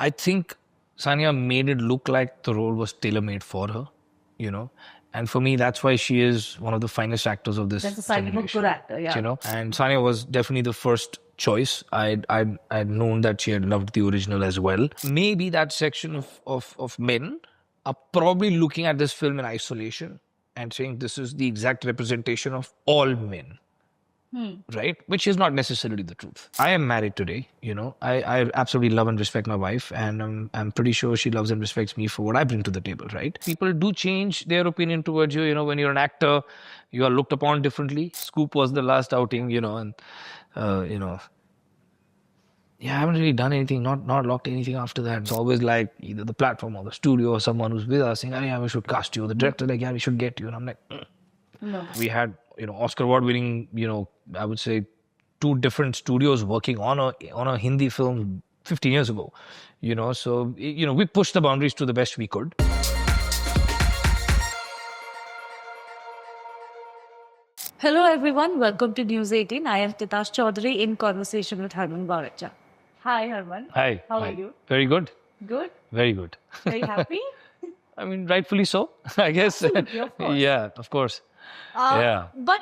I think Sanya made it look like the role was tailor-made for her, and for me, that's why she is one of the finest actors of this That's a sign of a good actor, yeah. And Sanya was definitely the first choice. I'd known that she had loved the original as well. Maybe that section of men are probably looking at this film in isolation and saying this is the exact representation of all men. Right? Which is not necessarily the truth. I am married today, I absolutely love and respect my wife, and I'm pretty sure she loves and respects me for what I bring to the table, right? People do change their opinion towards you, when you're an actor, you are looked upon differently. Scoop was the last outing, and, yeah, I haven't really done anything, not locked anything after that. It's always like either the platform or the studio or someone who's with us saying, oh, yeah, we should cast you. The director, like, yeah, we should get you. And I'm like, No. We had, Oscar award winning, I would say 2 different studios working on a Hindi film 15 years ago, so, we pushed the boundaries to the best we could. Hello everyone, welcome to News 18. I am Titas Chowdhury in conversation with Harman Baweja. Hi Harman. Hi. How are you? Very good. Good? Very good. Very happy? I mean, rightfully so, I guess. Absolutely, of course. Yeah, of course. Yeah. But,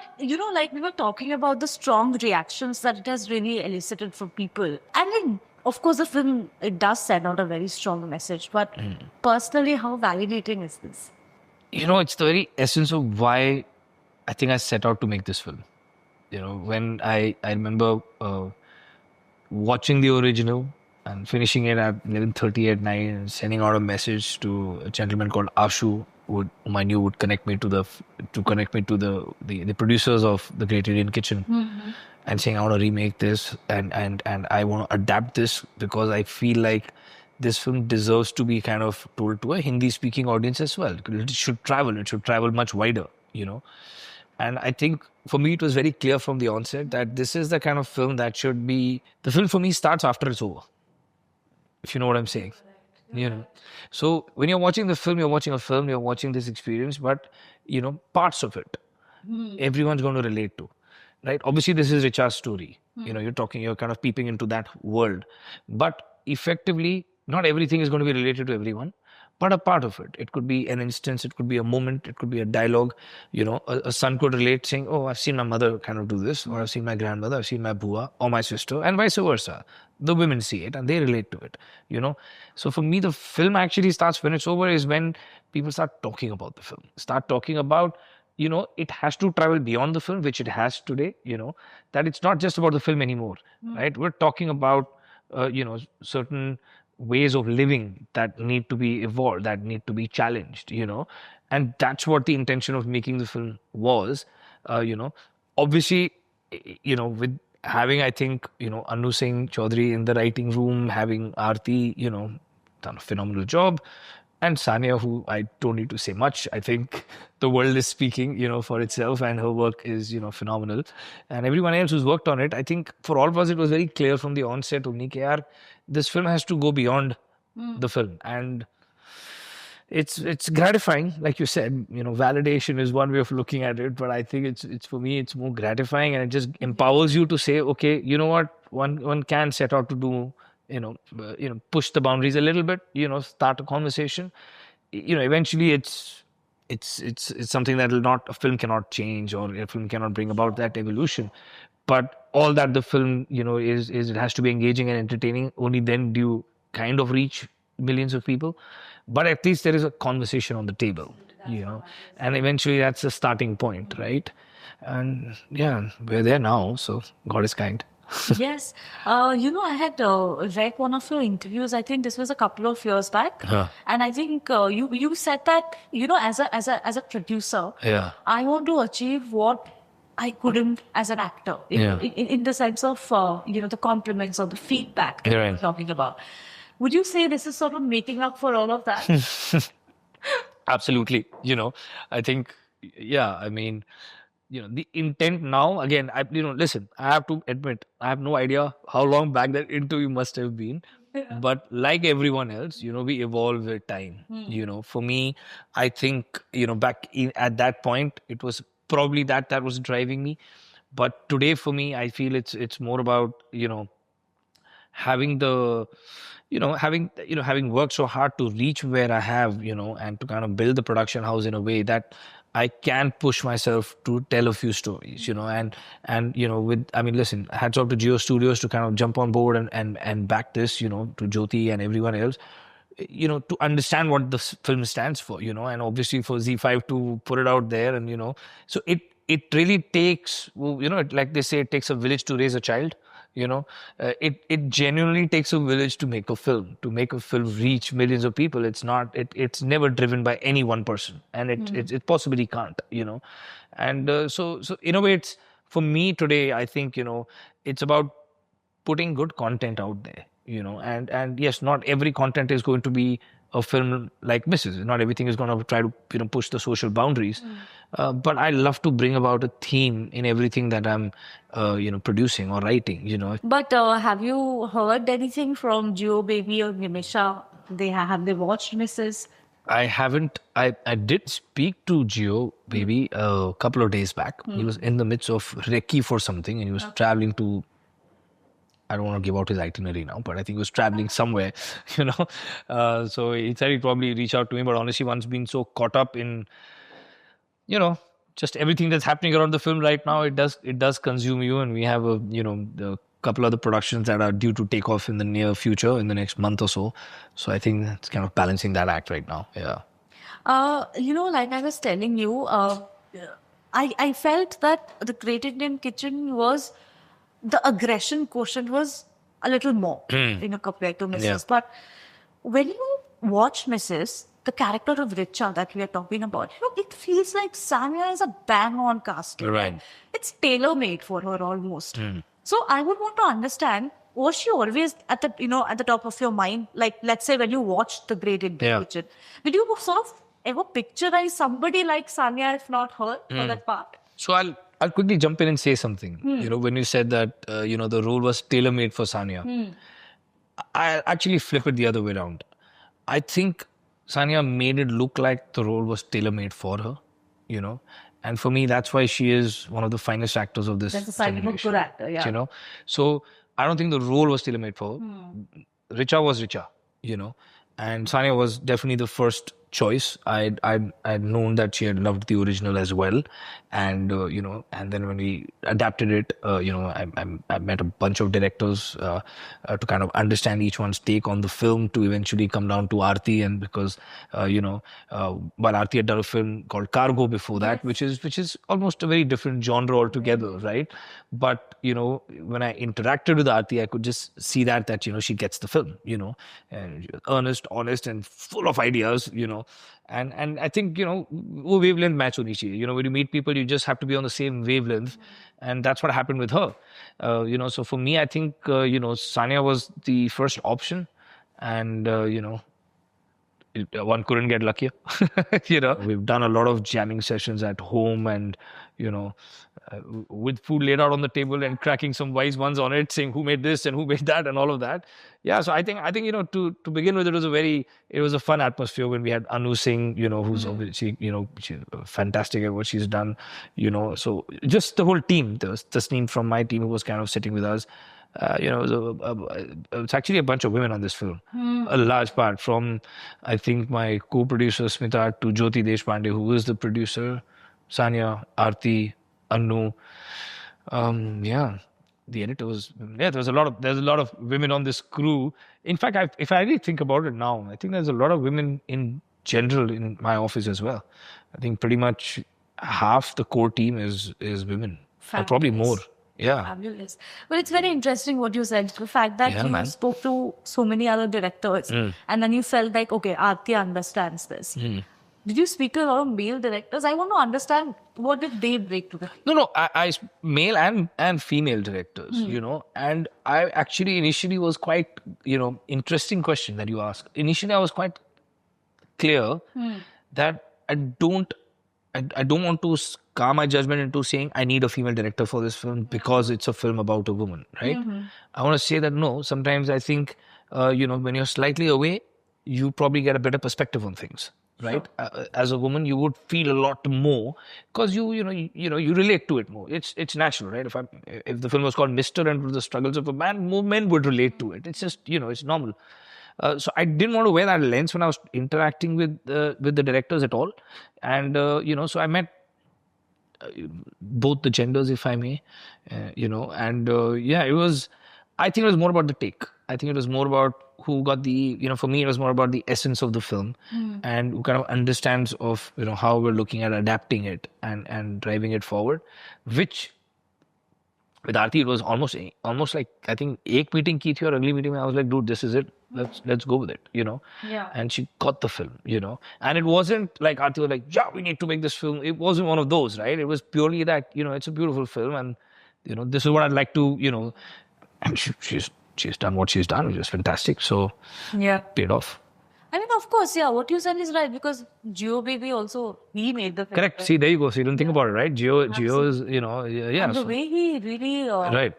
like we were talking about the strong reactions that it has really elicited from people. And then, of course, the film, it does send out a very strong message. But personally, how validating is this? It's the very essence of why I think I set out to make this film. When I remember watching the original and finishing it at 11:30 at night and sending out a message to a gentleman called Ashu, whom I knew would connect me to the producers of The Great Indian Kitchen, and saying I want to remake this and I want to adapt this because I feel like this film deserves to be kind of told to a Hindi speaking audience as well. It should travel much wider, And I think for me, it was very clear from the onset that this is the kind of film that should be, the film for me starts after it's over. If you know what I'm saying. So when you're watching the film, you're watching a film, you're watching this experience, but, parts of it, everyone's going to relate to, right? Obviously, this is Richa's story. You're kind of peeping into that world. But effectively, not everything is going to be related to everyone. But a part of it. It could be an instance, it could be a moment, it could be a dialogue. A son could relate saying, oh, I've seen my mother kind of do this, or I've seen my grandmother, I've seen my bua or my sister, and vice versa. The women see it and they relate to it, So for me, the film actually starts when it's over is when people start talking about the film. Start talking about, it has to travel beyond the film, which it has today, that it's not just about the film anymore, right? We're talking about, certain ways of living that need to be evolved, that need to be challenged, and that's what the intention of making the film was. Obviously, with having, I think, Anu Singh Chowdhury in the writing room, having Aarti, done a phenomenal job, and Sanya, who I don't need to say much. I think the world is speaking, for itself, and her work is, phenomenal. And everyone else who's worked on it, I think for all of us, it was very clear from the onset, yaar, this film has to go beyond the film. And it's gratifying, like you said, validation is one way of looking at it, but I think it's for me, it's more gratifying, and it just empowers you to say, okay, you know what, one can set out to do, push the boundaries a little bit, start a conversation. Eventually it's something that a film cannot change, or a film cannot bring about that evolution. But all that the film, is it has to be engaging and entertaining. Only then do you kind of reach millions of people. But at least there is a conversation on the table, and eventually that's the starting point, right? And yeah, we're there now, so God is kind. Yes. I had read one of your interviews. I think this was a couple of years back. And I think you said that, as a producer, I want to achieve what I couldn't as an actor. In the sense of, the compliments or the feedback that you're talking about. Would you say this is sort of making up for all of that? Absolutely. I think, yeah, I mean, the intent now, again, listen, I have to admit, I have no idea how long back that interview must have been. Yeah. But like everyone else, we evolve with time. For me, I think, back at that point, it was probably that was driving me. But today for me, I feel it's more about, having the having worked so hard to reach where I have, and to kind of build the production house in a way that I can push myself to tell a few stories, listen, hats off to Jeo Studios to kind of jump on board and back this, to Jyoti and everyone else, to understand what the film stands for, and obviously for Z5 to put it out there, and so it really takes, like they say, it takes a village to raise a child. It genuinely takes a village to make a film reach millions of people. It's never driven by any one person, and it possibly can't, and so in a way, it's, for me today, I think, it's about putting good content out there, and yes, not every content is going to be a film like Mrs. Not everything is going to try to, push the social boundaries. But I love to bring about a theme in everything that I'm, producing or writing, But have you heard anything from Jeo Baby or Nimisha? Have they watched Mrs.? I haven't. I did speak to Jeo Baby a couple of days back. He was in the midst of recce for something, and he was traveling to, I don't want to give out his itinerary now, but I think he was traveling somewhere, so he said he'd probably reach out to me, but honestly, one's been so caught up in, just everything that's happening around the film right now, it does consume you. And we have a couple other productions that are due to take off in the near future, in the next month or so. So I think it's kind of balancing that act right now. Yeah. Like I was telling you, I felt that the Great Indian Kitchen was, the aggression quotient was a little more, compared to Mrs. Yeah. But when you watch Mrs., the character of Richa that we are talking about, it feels like Sanya is a bang-on casting. Right. It's tailor-made for her almost. So I would want to understand, was she always at the top of your mind? Like, let's say when you watched The Great Indian Kitchen, did you sort of ever picturize somebody like Sanya, if not her, for that part? So I'll quickly jump in and say something. When you said that, the role was tailor-made for Sanya, I actually flip it the other way around. I think Sanya made it look like the role was tailor-made for her, and for me, that's why she is one of the finest actors of this generation. That's a sign of a good actor, yeah. So I don't think the role was tailor-made for her. Richa was Richa, and Sanya was definitely the first choice. I'd known that she had loved the original as well, and and then when we adapted it, I met a bunch of directors to kind of understand each one's take on the film, to eventually come down to Aarti. And because while Aarti had done a film called Cargo before that, which is almost a very different genre altogether, right? But when I interacted with Aarti, I could just see that she gets the film, and earnest, honest, and full of ideas, and I think wavelength match honi chahiye. When you meet people, you just have to be on the same wavelength, and that's what happened with her. So for me, I think Sanya was the first option, and one couldn't get luckier. We've done a lot of jamming sessions at home, and with food laid out on the table and cracking some wise ones on it, saying who made this and who made that and all of that. Yeah, so I think to begin with, it was a fun atmosphere when we had Anu Singh, who's obviously she's fantastic at what she's done. So just the whole team. There was Tasneem from my team who was kind of sitting with us. It's actually a bunch of women on this film. A large part, from I think my co-producer Smita to Jyoti Deshpande, who is the producer, Sanya, Aarti, Anu. The editor was. Yeah, there's a lot of women on this crew. In fact, if I really think about it now, I think there's a lot of women in general in my office as well. I think pretty much half the core team is women, or probably more. Yeah. Fabulous. But it's very interesting what you said. The fact that you spoke to so many other directors and then you felt like, okay, Aarti understands this. Did you speak to a lot of male directors? I want to understand, what did they break to the... No, I male and female directors, and I actually initially was quite, interesting question that you asked. Initially, I was quite clear that I don't want to calm my judgment into saying I need a female director for this film because it's a film about a woman, right? I want to say that no, sometimes I think, when you're slightly away, you probably get a better perspective on things, right? Sure. As a woman, you would feel a lot more because you relate to it more. It's natural, right? If the film was called Mr. and the struggles of a man, more men would relate to it. It's just, it's normal. So I didn't want to wear that lens when I was interacting with the directors at all. And, so I met both the genders, if I may, and I think it was more about the take. I think it was more about who got for me, it was more about the essence of the film and who kind of understands of, how we're looking at adapting it and driving it forward, which with Aarti, it was almost like, I think, ek meeting ki thi aur agli meeting mein I was like, dude, this is it. Let's go with it, Yeah. And she got the film, And it wasn't like Aarti was like, yeah, we need to make this film. It wasn't one of those, right? It was purely that, it's a beautiful film and, this is what I'd like to, and she's done what she's done, which is fantastic. So, paid off. I mean, of course, yeah, what you said is right because Jeo Baby also, he made the film. Correct. See, there you go. So you don't think about it, right? Jeo is, yeah. And the way he really, right.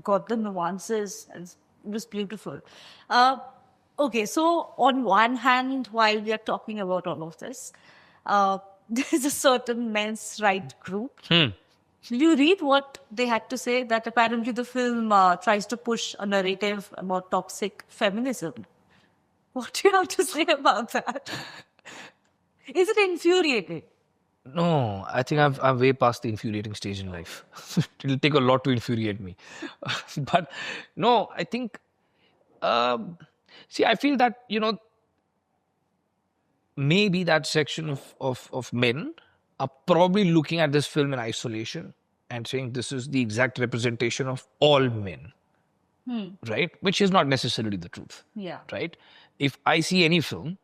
Got the nuances, it was beautiful. Okay, so on one hand, while we are talking about all of this, there's a certain men's right group. You read what they had to say that apparently the film tries to push a narrative about toxic feminism. What do you have to say about that? Is it infuriating? No, I think I'm way past the infuriating stage in life. It'll take a lot to infuriate me. But no, I think, I feel that, maybe that section of men are probably looking at this film in isolation and saying this is the exact representation of all men. Right? Which is not necessarily the truth. Yeah. Right? If I see any film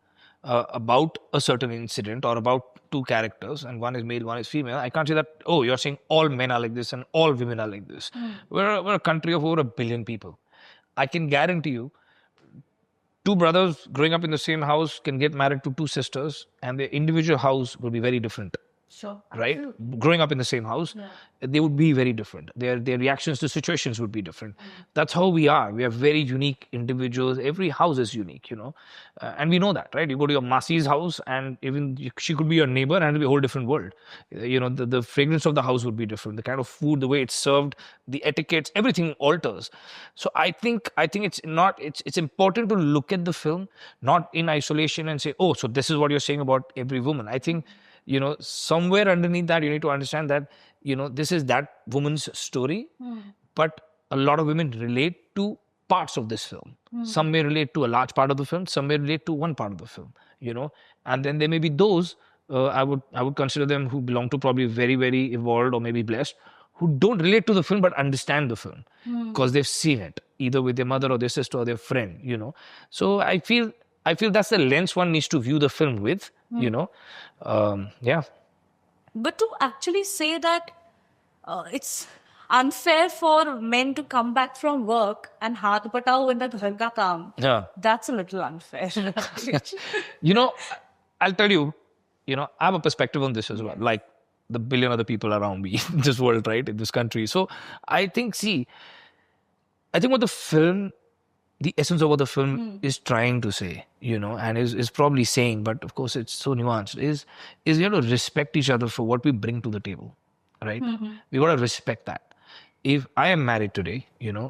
about a certain incident or about two characters and one is male, one is female, I can't say that, oh, you're saying all men are like this and all women are like this. We're a country of over 1 billion people. I can guarantee you, two brothers growing up in the same house can get married to two sisters and their individual house will be very different. Sure. Right? Growing up in the same house, they would be very different. Their reactions to situations would be different. That's how we are. We are very unique individuals. Every house is unique, and we know that, right? You go to your Masi's house and even she could be your neighbor and it'll be a whole different world. The fragrance of the house would be different. The kind of food, the way it's served, the etiquettes, everything alters. So I think it's important to look at the film, not in isolation and say, oh, so this is what you're saying about every woman. I think, somewhere underneath that, you need to understand that, this is that woman's story, but a lot of women relate to parts of this film. Some may relate to a large part of the film, some may relate to one part of the film, and then there may be those, I would consider them who belong to probably very, very evolved or maybe blessed, who don't relate to the film but understand the film because they've seen it either with their mother or their sister or their friend, So I feel that's the lens one needs to view the film with, yeah. But to actually say that it's unfair for men to come back from work and haath batao when the ghar ka kaam, that's a little unfair. I'll tell you, I have a perspective on this as well, like the billion other people around me in this world, right, in this country. So I think what the film, the essence of what the film is trying to say, and is probably saying, but of course it's so nuanced, is you have to respect each other for what we bring to the table, right? We got to respect that. If I am married today,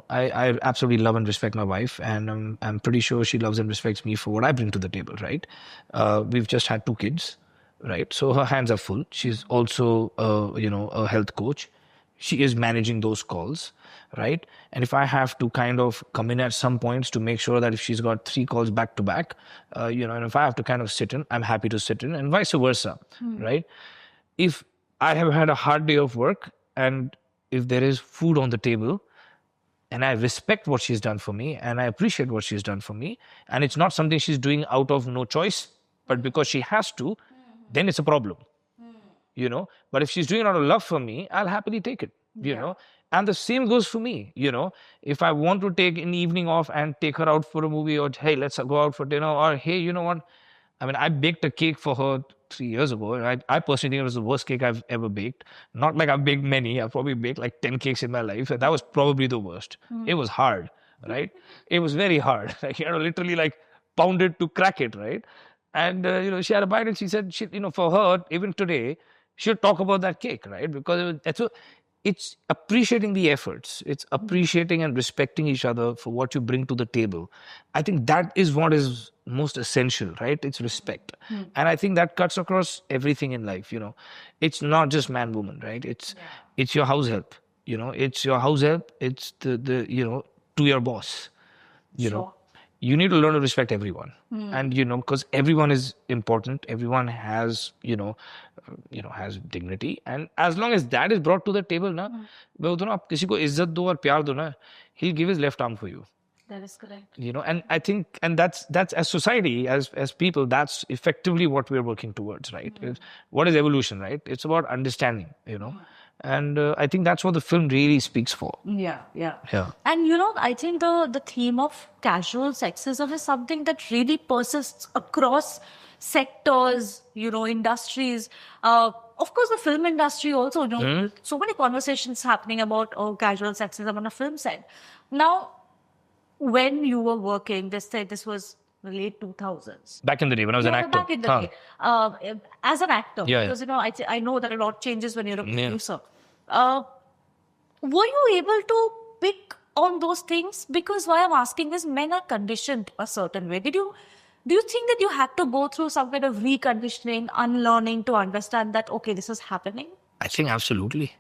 I absolutely love and respect my wife, and I'm pretty sure she loves and respects me for what I bring to the table, right? We've just had 2 kids, right? So her hands are full. She's also, a health coach. She is managing those calls, right? And if I have to kind of come in at some points to make sure that if she's got 3 calls back to back, and if I have to kind of sit in, I'm happy to sit in, and vice versa, right? If I have had a hard day of work and if there is food on the table and I respect what she's done for me and I appreciate what she's done for me, and it's not something she's doing out of no choice, but because she has to, then it's a problem. But if she's doing it out of love for me, I'll happily take it, and the same goes for me, if I want to take an evening off and take her out for a movie, or hey, let's go out for dinner, or hey, you know what, I mean, I baked a cake for her 3 years ago, and I personally think it was the worst cake I've ever baked. Not like I've baked many, I've probably baked like 10 cakes in my life, and that was probably the worst. It was hard, right? It was very hard. Like, literally like pound it to crack it, right? And, she had a bite and she said, for her, even today, she'll talk about that cake, right? Because it's appreciating the efforts. It's appreciating and respecting each other for what you bring to the table. I think that is what is most essential, right? It's respect. And I think that cuts across everything in life, It's not just man, woman, right? It's your house help, it's your house help. It's to your boss, you need to learn to respect everyone. And because everyone is important, everyone has has dignity, and as long as that is brought to the table na, मैं बोलता हूँ ना, आप किसी को इज्जत दो और प्यार दो ना, he'll give his left arm for you. That is correct. And I think, and that's as society, as people, that's effectively what we're working towards, right? What is evolution, right? It's about understanding, and I think that's what the film really speaks for. Yeah. And I think the theme of casual sexism is something that really persists across sectors, industries. Of course, the film industry also, so many conversations happening about casual sexism on a film set. Now, when you were working, this was the late 2000s. Back in the day when I was an actor. Back in the day. As an actor. Because, I know that a lot changes when you're a producer. Were you able to pick on those things? Because why I'm asking is, men are conditioned a certain way. Do you think that you had to go through some kind of reconditioning, unlearning to understand that, okay, this is happening? I think absolutely.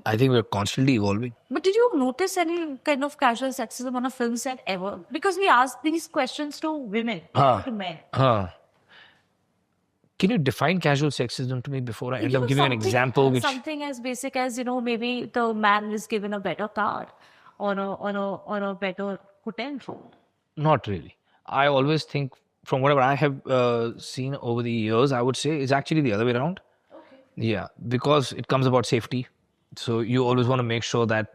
I think we're constantly evolving. But did you notice any kind of casual sexism on a film set ever? Because we ask these questions to women, to men. Can you define casual sexism to me before I end up giving an example? Something as basic as, maybe the man is given a better car or a better hotel room. Not really. I always think, from whatever I have seen over the years, I would say it's actually the other way around. Okay. Yeah, because it comes about safety. So you always want to make sure that,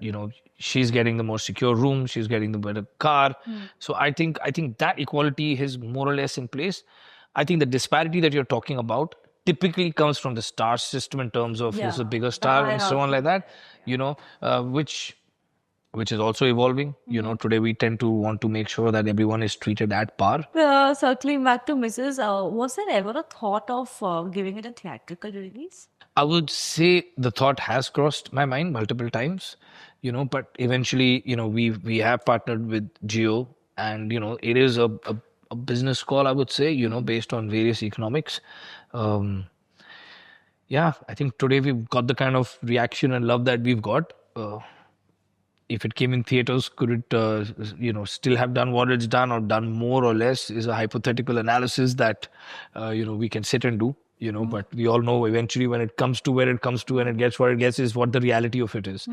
she's getting the more secure room, she's getting the better car. So I think that equality is more or less in place. I think the disparity that you're talking about typically comes from the star system in terms of who's a bigger star and so on like that, which is also evolving. Today we tend to want to make sure that everyone is treated at par. Circling back to Mrs., was there ever a thought of giving it a theatrical release? I would say the thought has crossed my mind multiple times, but eventually, we have partnered with Jeo, and, it is a business call, I would say, based on various economics. I think today we've got the kind of reaction and love that we've got. If it came in theaters, could it, still have done what it's done or done more or less, is a hypothetical analysis that, we can sit and do. But we all know eventually when it comes to where it comes to and it gets what it gets is what the reality of it is.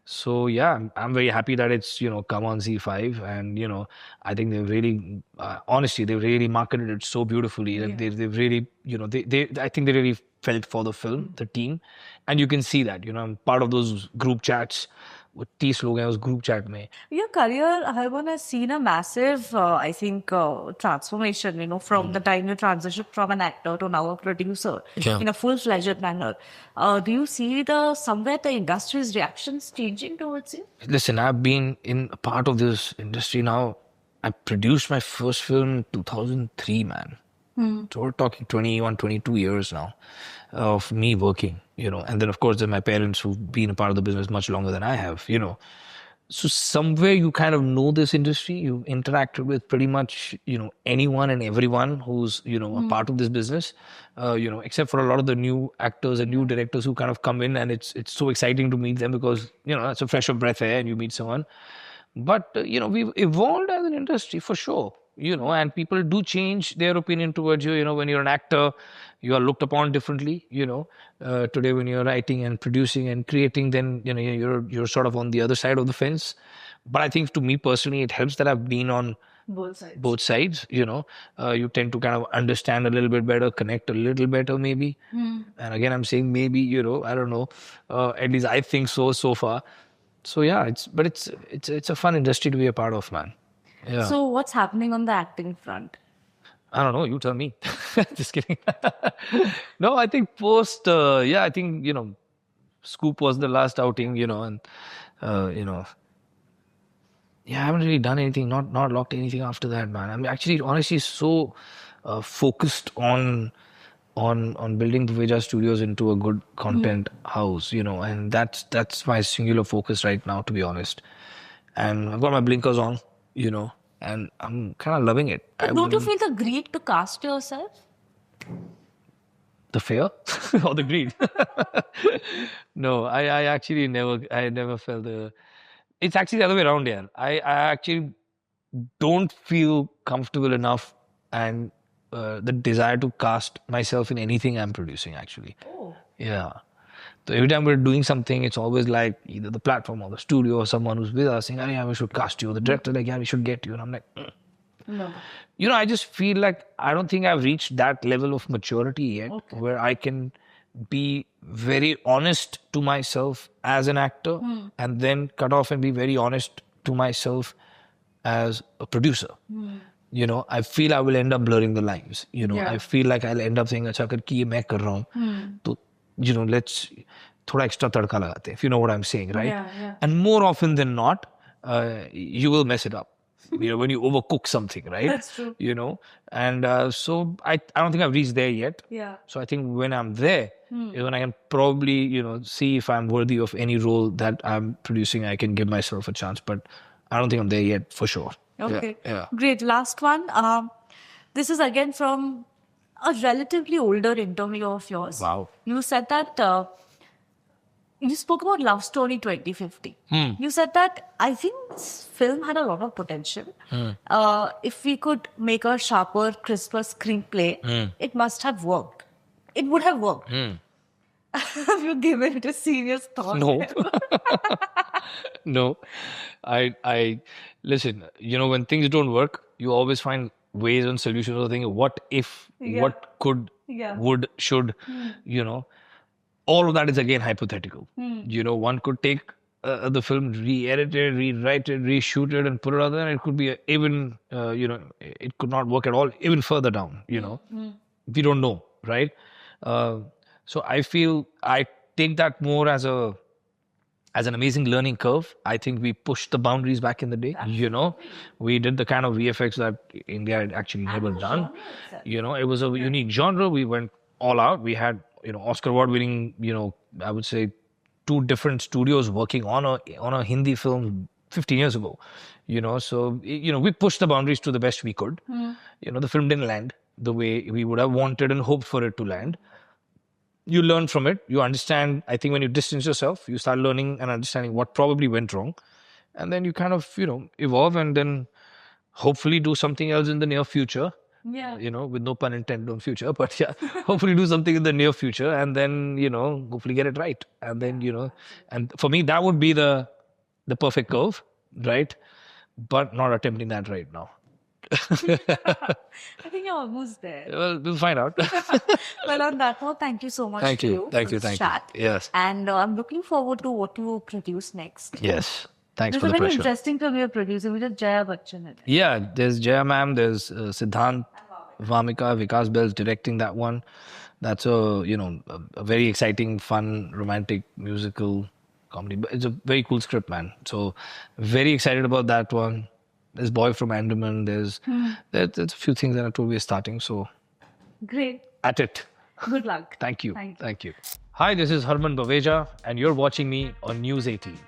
So I'm very happy that it's, come on ZEE5, and, I think they've really, honestly, they've really marketed it so beautifully. Like they've really, I think they really felt for the film, the team, and you can see that, I'm part of those group chats. 30 लोग हैं उस group chat में. Your career, Harman, has seen a massive, I think, transformation, from the time you transitioned from an actor to now a producer in a full-fledged manner. Do you see somewhere the industry's reactions changing towards you? Listen, I've been in a part of this industry now. I produced my first film in 2003, man. So we're talking 21, 22 years now of me working, and then of course there's my parents who've been a part of the business much longer than I have, So somewhere you kind of know this industry, you've interacted with pretty much, anyone and everyone who's, a part of this business, except for a lot of the new actors and new directors who kind of come in, and it's so exciting to meet them because, it's a fresh of breath air and you meet someone. But, we've evolved as an industry for sure. And people do change their opinion towards you. When you're an actor, you are looked upon differently. Today when you're writing and producing and creating, then you're sort of on the other side of the fence. But I think to me personally, it helps that I've been on both sides. You tend to kind of understand a little bit better, connect a little better, maybe. And again, I'm saying maybe. I don't know. At least I think so far. So it's a fun industry to be a part of, man. Yeah. So what's happening on the acting front? I don't know. You tell me. Just kidding. No, I think post, I think, Scoop was the last outing, and, I haven't really done anything, not locked anything after that, man. I'm actually, honestly, so focused on on building Baweja Studios into a good content house, and that's my singular focus right now, to be honest. And I've got my blinkers on, and I'm kind of loving it. Don't you feel the greed to cast yourself? The fear or the greed? No, I actually never felt the. It's actually the other way around, yeah. I actually don't feel comfortable enough and the desire to cast myself in anything I'm producing, actually. Oh. Yeah. So every time we're doing something, it's always like either the platform or the studio or someone who's with us saying, oh, yeah, we should cast you. The director like, yeah, we should get you. And I'm like, No. I just feel like I don't think I've reached that level of maturity yet where I can be very honest to myself as an actor and then cut off and be very honest to myself as a producer. I feel I will end up blurring the lines. I feel like I'll end up saying, "Acha, kar ki ye main kar raha hoon." So, let's thoda extra tadka lagate, if you know what I'm saying, right? Yeah. And more often than not, you will mess it up. When you overcook something, right? That's true. And so I don't think I've reached there yet. Yeah. So I think when I'm there, is when I can probably, see if I'm worthy of any role that I'm producing, I can give myself a chance. But I don't think I'm there yet, for sure. Okay. Yeah. Great. Last one. This is again from a relatively older interview of yours. Wow. You said that you spoke about Love Story 2050. You said that I think this film had a lot of potential. If we could make a sharper, crisper screenplay, it must have worked. It would have worked. Have you given it a serious thought? No. No. I listen, when things don't work, you always find ways and solutions or think, what if, what could, would, should, all of that is again hypothetical. One could take the film, re-edit it, rewrite it, reshoot it, and put it out there. And it could be even, it could not work at all, even further down. We don't know, right? So I feel I take that more as an amazing learning curve. I think we pushed the boundaries back in the day. We did the kind of VFX that India had actually never done. It was a unique genre. We went all out. We had Oscar award winning, I would say 2 different studios working on a Hindi film 15 years ago. So we pushed the boundaries to the best we could. The film didn't land the way we would have wanted and hoped for it to land. You learn from it. You understand. I think when you distance yourself, you start learning and understanding what probably went wrong. And then you kind of, evolve and then hopefully do something else in the near future. Yeah. With no pun intended on future, but yeah, hopefully do something in the near future and then, hopefully get it right. And then, and for me, that would be the perfect curve, right? But not attempting that right now. I think you're almost there. Well, we'll find out. Well, on that note, thank you so much. Thank you. for Thank you. this Thank chat. you. Yes. And I'm looking forward to what you produce next. Yes. Thanks There's for the a very pressure. interesting film you're producing, which is Jeo Bachchan in it. Yeah, there's Jaya ma'am, there's Siddhant, Vamika, Vikas Bell's directing that one. That's a very exciting, fun, romantic, musical comedy. But it's a very cool script, man. So very excited about that one. There's Boy from Andaman. There's a few things that I told we're starting. So Great. at it. Good luck. Thank you. Thank you. Hi, this is Harman Baweja, and you're watching me on News 18.